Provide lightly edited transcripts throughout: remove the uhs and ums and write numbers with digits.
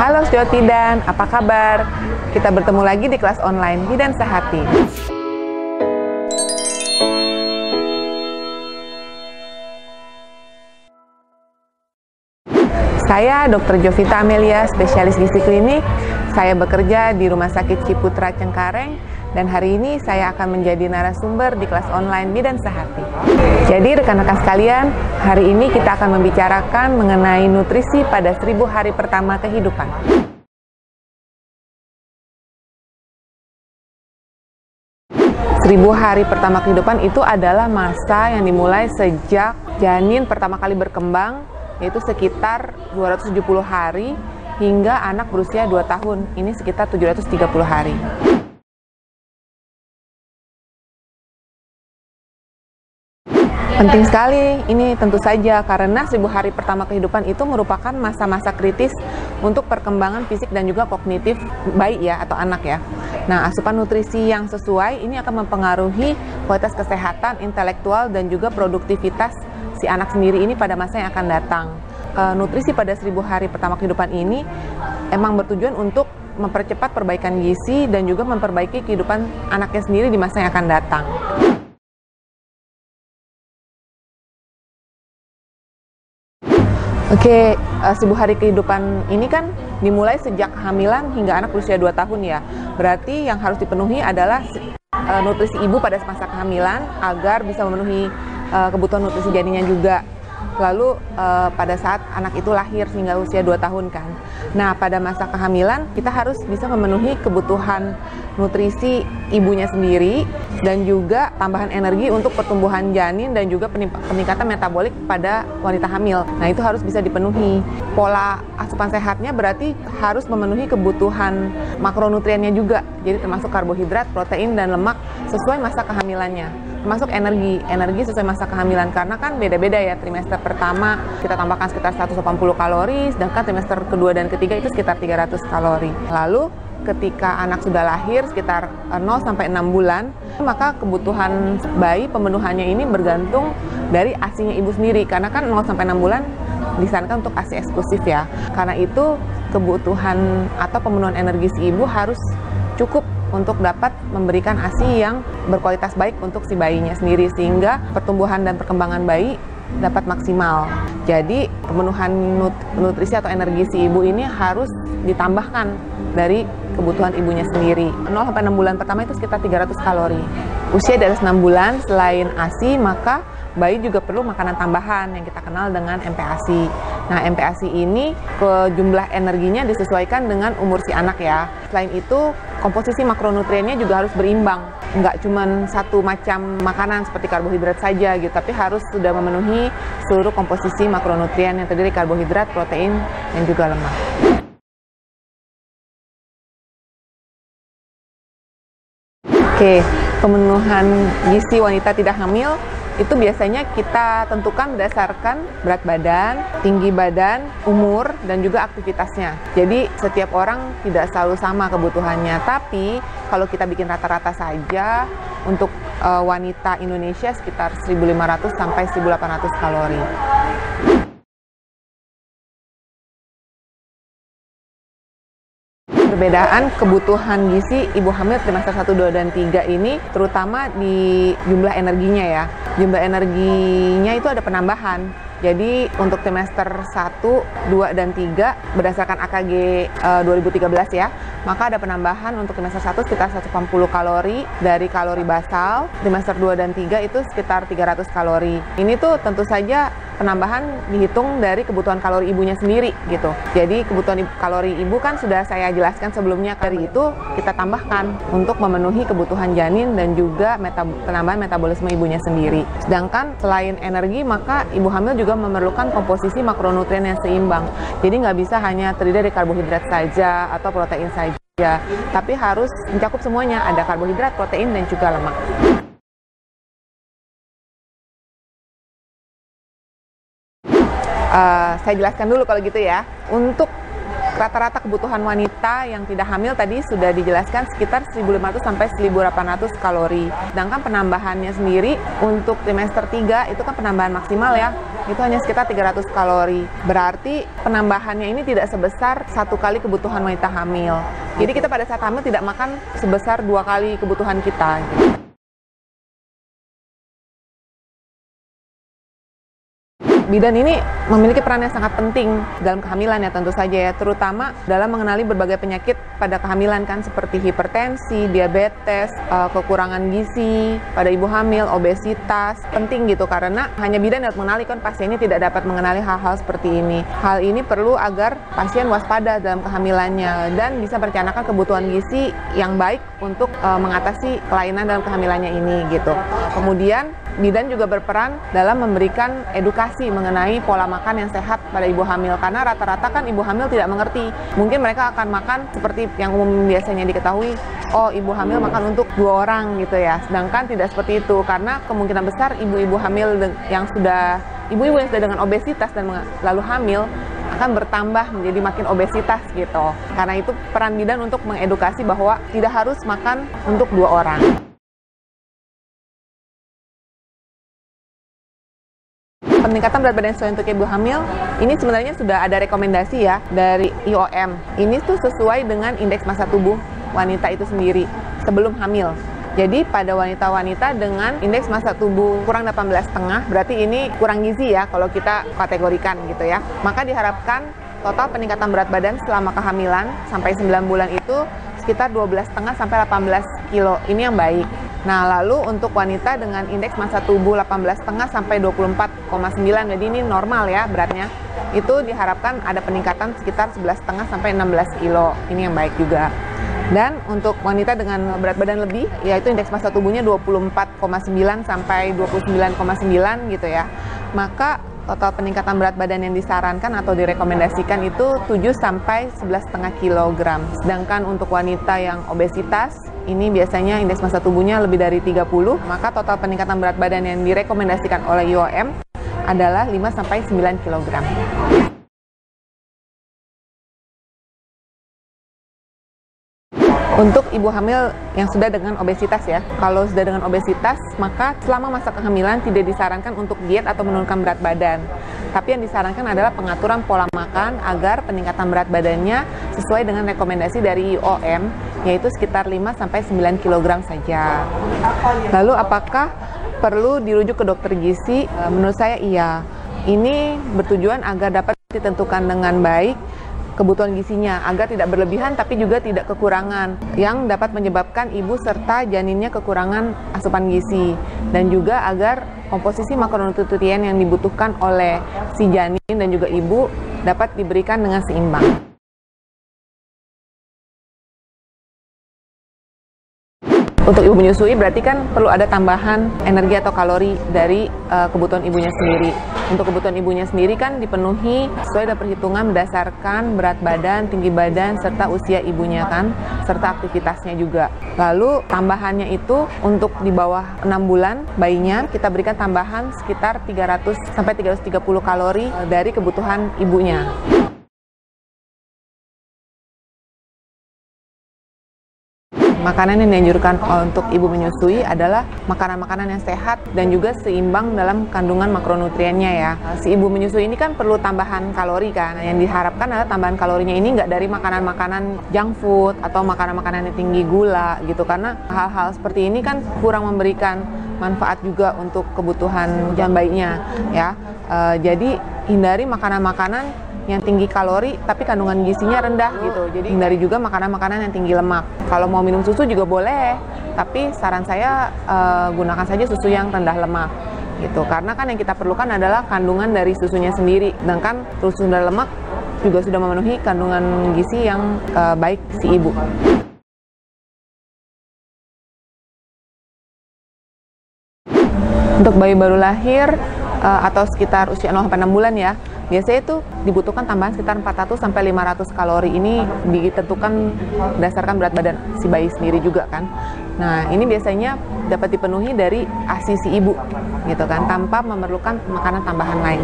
Halo Sejawat Bidan, apa kabar? Kita bertemu lagi di kelas online Bidan Sehati. Saya Dr. Jovita Amelia, spesialis gizi klinik. Saya bekerja di Rumah Sakit Ciputra Cengkareng, dan hari ini saya akan menjadi narasumber di kelas online Bidan Sehati. Jadi rekan-rekan sekalian, hari ini kita akan membicarakan mengenai nutrisi pada 1000 hari pertama kehidupan. Seribu hari pertama kehidupan itu adalah masa yang dimulai sejak janin pertama kali berkembang, yaitu sekitar 270 hari, hingga anak berusia 2 tahun, ini sekitar 730 hari. Penting sekali ini tentu saja karena 1000 hari pertama kehidupan itu merupakan masa-masa kritis untuk perkembangan fisik dan juga kognitif bayi ya atau anak ya. Nah, asupan nutrisi yang sesuai ini akan mempengaruhi kualitas kesehatan, intelektual dan juga produktivitas si anak sendiri ini pada masa yang akan datang. Nutrisi pada 1000 hari pertama kehidupan ini emang bertujuan untuk mempercepat perbaikan gizi dan juga memperbaiki kehidupan anaknya sendiri di masa yang akan datang. Oke, 1000 hari kehidupan ini kan dimulai sejak kehamilan hingga anak berusia 2 tahun ya. Berarti yang harus dipenuhi adalah nutrisi ibu pada masa kehamilan agar bisa memenuhi kebutuhan nutrisi janinnya juga. Lalu pada saat anak itu lahir hingga usia 2 tahun kan. Nah, pada masa kehamilan kita harus bisa memenuhi kebutuhan nutrisi ibunya sendiri dan juga tambahan energi untuk pertumbuhan janin dan juga peningkatan metabolik pada wanita hamil. Nah, itu harus bisa dipenuhi. Pola asupan sehatnya berarti harus memenuhi kebutuhan makronutriennya juga. Jadi termasuk karbohidrat, protein dan lemak sesuai masa kehamilannya. Termasuk energi sesuai masa kehamilan karena kan beda-beda ya. Trimester pertama kita tambahkan sekitar 180 kalori, sedangkan trimester kedua dan ketiga itu sekitar 300 kalori. Lalu ketika anak sudah lahir sekitar 0 sampai 6 bulan, maka kebutuhan bayi pemenuhannya ini bergantung dari ASI-nya ibu sendiri karena kan 0 sampai 6 bulan disarankan untuk ASI eksklusif ya. Karena itu kebutuhan atau pemenuhan energi si ibu harus cukup untuk dapat memberikan ASI yang berkualitas baik untuk si bayinya sendiri sehingga pertumbuhan dan perkembangan bayi dapat maksimal. Jadi pemenuhan nutrisi atau energi si ibu ini harus ditambahkan dari kebutuhan ibunya sendiri. 0 sampai 6 bulan pertama itu sekitar 300 kalori. Usia di atas 6 bulan selain ASI maka bayi juga perlu makanan tambahan yang kita kenal dengan MPASI. Nah, MPASI ini jumlah energinya disesuaikan dengan umur si anak ya. Selain itu, komposisi makronutriennya juga harus berimbang. Nggak cuma satu macam makanan seperti karbohidrat saja gitu, tapi harus sudah memenuhi seluruh komposisi makronutrien yang terdiri karbohidrat, protein, dan juga lemak. Oke, pemenuhan gizi wanita tidak hamil itu biasanya kita tentukan berdasarkan berat badan, tinggi badan, umur, dan juga aktivitasnya. Jadi setiap orang tidak selalu sama kebutuhannya, tapi kalau kita bikin rata-rata saja, untuk wanita Indonesia sekitar 1.500 sampai 1.800 kalori. Perbedaan kebutuhan gizi ibu hamil trimester 1, 2, dan 3 ini terutama di jumlah energinya ya. Jumlah energinya itu ada penambahan. Jadi untuk trimester 1, 2, dan 3 berdasarkan AKG 2013 ya, maka ada penambahan untuk trimester 1 sekitar 180 kalori dari kalori basal, trimester 2 dan 3 itu sekitar 300 kalori. Ini tuh tentu saja penambahan dihitung dari kebutuhan kalori ibunya sendiri gitu. Jadi kebutuhan kalori ibu kan sudah saya jelaskan sebelumnya, dari itu kita tambahkan untuk memenuhi kebutuhan janin dan juga penambahan metabolisme ibunya sendiri. Sedangkan selain energi maka ibu hamil juga memerlukan komposisi makronutrien yang seimbang. Jadi nggak bisa hanya terdiri dari karbohidrat saja atau protein saja, tapi harus mencakup semuanya, ada karbohidrat, protein, dan juga lemak. Saya jelaskan dulu kalau gitu ya. Untuk rata-rata kebutuhan wanita yang tidak hamil tadi sudah dijelaskan sekitar 1.500 sampai 1.800 kalori. Sedangkan penambahannya sendiri untuk trimester 3 itu kan penambahan maksimal ya. itu hanya sekitar 300 kalori. Berarti penambahannya ini tidak sebesar 1 kali kebutuhan wanita hamil. Jadi kita pada saat hamil tidak makan sebesar 2 kali kebutuhan kita. Bidan ini memiliki peran yang sangat penting dalam kehamilan ya tentu saja ya, terutama dalam mengenali berbagai penyakit pada kehamilan kan seperti hipertensi, diabetes, kekurangan gizi pada ibu hamil, obesitas, penting gitu karena hanya bidan dapat mengenali kan pasien ini tidak dapat mengenali hal-hal seperti ini. Hal ini perlu agar pasien waspada dalam kehamilannya dan bisa merencanakan kebutuhan gizi yang baik untuk mengatasi kelainan dalam kehamilannya ini gitu. Kemudian bidan juga berperan dalam memberikan edukasi mengenai pola makan yang sehat pada ibu hamil karena rata-rata kan ibu hamil tidak mengerti. Mungkin mereka akan makan seperti yang umum biasanya diketahui, oh ibu hamil makan untuk 2 orang gitu ya. Sedangkan tidak seperti itu karena kemungkinan besar ibu-ibu hamil yang sudah dengan obesitas dan lalu hamil akan bertambah menjadi makin obesitas gitu. Karena itu peran bidan untuk mengedukasi bahwa tidak harus makan untuk 2 orang. Peningkatan berat badan sesuai untuk ibu hamil, ini sebenarnya sudah ada rekomendasi ya dari IOM. Ini tuh sesuai dengan indeks massa tubuh wanita itu sendiri sebelum hamil. Jadi pada wanita-wanita dengan indeks massa tubuh kurang 18,5, berarti ini kurang gizi ya kalau kita kategorikan gitu ya. Maka diharapkan total peningkatan berat badan selama kehamilan sampai 9 bulan itu sekitar 12,5 sampai 18 kilo. Ini yang baik. Nah, lalu untuk wanita dengan indeks massa tubuh 18,5 sampai 24,9, jadi ini normal ya beratnya, itu diharapkan ada peningkatan sekitar 11,5 sampai 16 kilo. Ini yang baik juga. Dan untuk wanita dengan berat badan lebih, yaitu indeks massa tubuhnya 24,9 sampai 29,9 gitu ya, maka total peningkatan berat badan yang disarankan atau direkomendasikan itu 7 sampai 11,5 kg. Sedangkan untuk wanita yang obesitas, ini biasanya indeks massa tubuhnya lebih dari 30, maka total peningkatan berat badan yang direkomendasikan oleh IOM adalah 5 sampai 9 kg. Untuk ibu hamil yang sudah dengan obesitas ya, kalau sudah dengan obesitas, maka selama masa kehamilan tidak disarankan untuk diet atau menurunkan berat badan. Tapi yang disarankan adalah pengaturan pola makan agar peningkatan berat badannya sesuai dengan rekomendasi dari IOM, yaitu sekitar 5-9 kg saja. Lalu apakah perlu dirujuk ke dokter gizi? Menurut saya iya. Ini bertujuan agar dapat ditentukan dengan baik kebutuhan gizinya agar tidak berlebihan tapi juga tidak kekurangan yang dapat menyebabkan ibu serta janinnya kekurangan asupan gizi, dan juga agar komposisi makronutrien yang dibutuhkan oleh si janin dan juga ibu dapat diberikan dengan seimbang. Untuk ibu menyusui berarti kan perlu ada tambahan energi atau kalori dari kebutuhan ibunya sendiri. Untuk kebutuhan ibunya sendiri kan dipenuhi sesuai dengan perhitungan berdasarkan berat badan, tinggi badan, serta usia ibunya kan, serta aktivitasnya juga. Lalu tambahannya itu untuk di bawah 6 bulan bayinya kita berikan tambahan sekitar 300 sampai 330 kalori dari kebutuhan ibunya. Makanan yang dianjurkan untuk ibu menyusui adalah makanan-makanan yang sehat dan juga seimbang dalam kandungan makronutriennya ya. Si ibu menyusui ini kan perlu tambahan kalori kan. Yang diharapkan adalah tambahan kalorinya ini nggak dari makanan-makanan junk food atau makanan-makanan yang tinggi gula gitu. Karena hal-hal seperti ini kan kurang memberikan manfaat juga untuk kebutuhan janin bayinya ya. Jadi hindari makanan-makanan yang tinggi kalori tapi kandungan gizinya rendah gitu. Jadi hindari juga makanan-makanan yang tinggi lemak. Kalau mau minum susu juga boleh, tapi saran saya gunakan saja susu yang rendah lemak gitu. Karena kan yang kita perlukan adalah kandungan dari susunya sendiri. Sedangkan susu rendah lemak juga sudah memenuhi kandungan gizi yang baik si ibu. Untuk bayi baru lahir atau sekitar usia 0-6 bulan ya, biasanya itu dibutuhkan tambahan sekitar 400-500 kalori. Ini ditentukan berdasarkan berat badan si bayi sendiri juga kan. Nah, ini biasanya dapat dipenuhi dari ASI si ibu gitu kan, tanpa memerlukan makanan tambahan lain.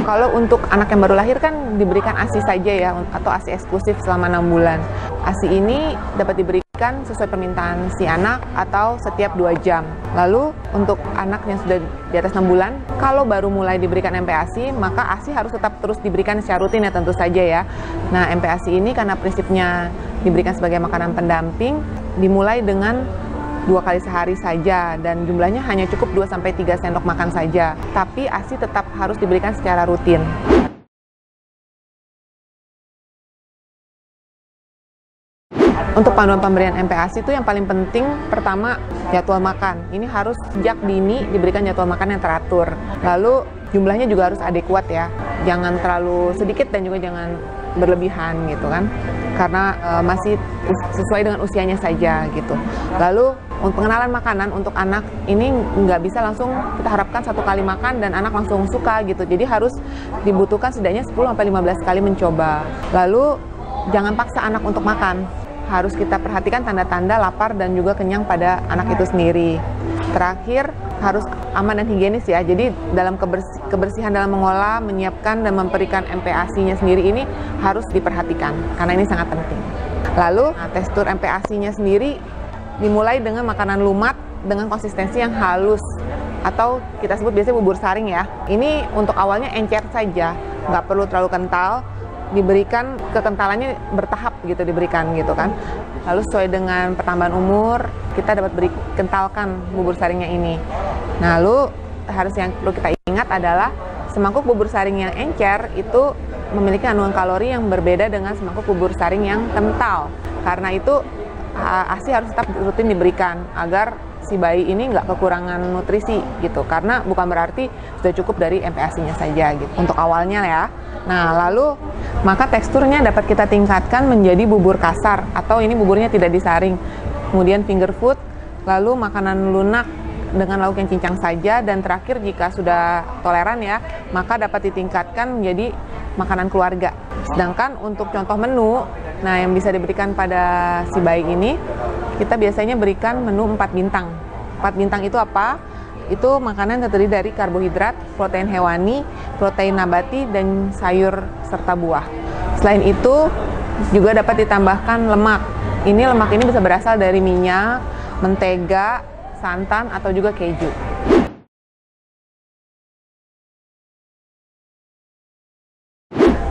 Kalau untuk anak yang baru lahir kan diberikan ASI saja ya, atau ASI eksklusif selama 6 bulan. ASI ini dapat diberikan diberikan sesuai permintaan si anak atau setiap 2 jam. Lalu untuk anak yang sudah di atas 6 bulan, kalau baru mulai diberikan MPASI, maka ASI harus tetap terus diberikan secara rutin ya tentu saja ya. Nah, MPASI ini karena prinsipnya diberikan sebagai makanan pendamping, dimulai dengan 2 kali sehari saja dan jumlahnya hanya cukup 2-3 sendok makan saja. Tapi ASI tetap harus diberikan secara rutin. Untuk panduan pemberian MPASI itu yang paling penting pertama jadwal makan. Ini harus sejak dini diberikan jadwal makan yang teratur. Lalu jumlahnya juga harus adekuat ya. Jangan terlalu sedikit dan juga jangan berlebihan gitu kan. Karena masih sesuai dengan usianya saja gitu. Lalu untuk pengenalan makanan untuk anak ini nggak bisa langsung kita harapkan 1 kali makan dan anak langsung suka gitu. Jadi harus dibutuhkan setidaknya 10-15 kali mencoba. Lalu jangan paksa anak untuk makan. Harus kita perhatikan tanda-tanda lapar dan juga kenyang pada anak itu sendiri. Terakhir, harus aman dan higienis ya. Jadi dalam kebersihan dalam mengolah, menyiapkan dan memberikan MPASI-nya sendiri ini harus diperhatikan karena ini sangat penting. Lalu tekstur MPASI-nya sendiri dimulai dengan makanan lumat dengan konsistensi yang halus atau kita sebut biasanya bubur saring ya. Ini untuk awalnya encer saja, nggak perlu terlalu kental. Diberikan kekentalannya bertahap gitu diberikan gitu kan. Lalu sesuai dengan pertambahan umur kita dapat kentalkan bubur saringnya ini. Nah, lalu harus yang perlu kita ingat adalah semangkuk bubur saring yang encer itu memiliki kandungan kalori yang berbeda dengan semangkuk bubur saring yang kental. Karena itu ASI harus tetap rutin diberikan agar si bayi ini nggak kekurangan nutrisi gitu. Karena bukan berarti sudah cukup dari MPASI-nya saja gitu untuk awalnya ya. Nah, lalu maka teksturnya dapat kita tingkatkan menjadi bubur kasar atau ini buburnya tidak disaring. Kemudian finger food, lalu makanan lunak dengan lauk yang cincang saja, dan terakhir jika sudah toleran ya, maka dapat ditingkatkan menjadi makanan keluarga. Sedangkan untuk contoh menu, nah yang bisa diberikan pada si bayi ini, kita biasanya berikan menu 4 bintang. 4 bintang itu apa? Itu makanan terdiri dari karbohidrat, protein hewani, protein nabati, dan sayur serta buah. Selain itu juga dapat ditambahkan lemak. Lemak ini bisa berasal dari minyak, mentega, santan, atau juga keju.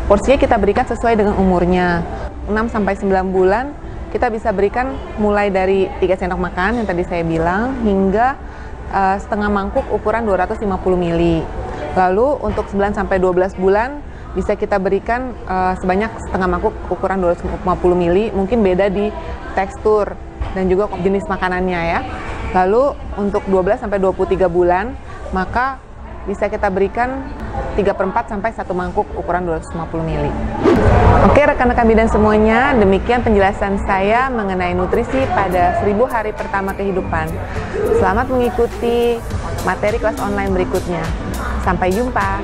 Porsinya kita berikan sesuai dengan umurnya. 6-9 bulan kita bisa berikan mulai dari 3 sendok makan yang tadi saya bilang hingga setengah mangkuk ukuran 250 ml. Lalu untuk 9-12 bulan bisa kita berikan sebanyak setengah mangkuk ukuran 250 ml, mungkin beda di tekstur dan juga jenis makanannya ya. Lalu untuk 12-23 bulan maka bisa kita berikan 3/4 sampai 1 mangkuk ukuran 250 ml. Oke rekan-rekan bidan semuanya, demikian penjelasan saya mengenai nutrisi pada 1000 hari pertama kehidupan. Selamat mengikuti materi kelas online berikutnya. Sampai jumpa.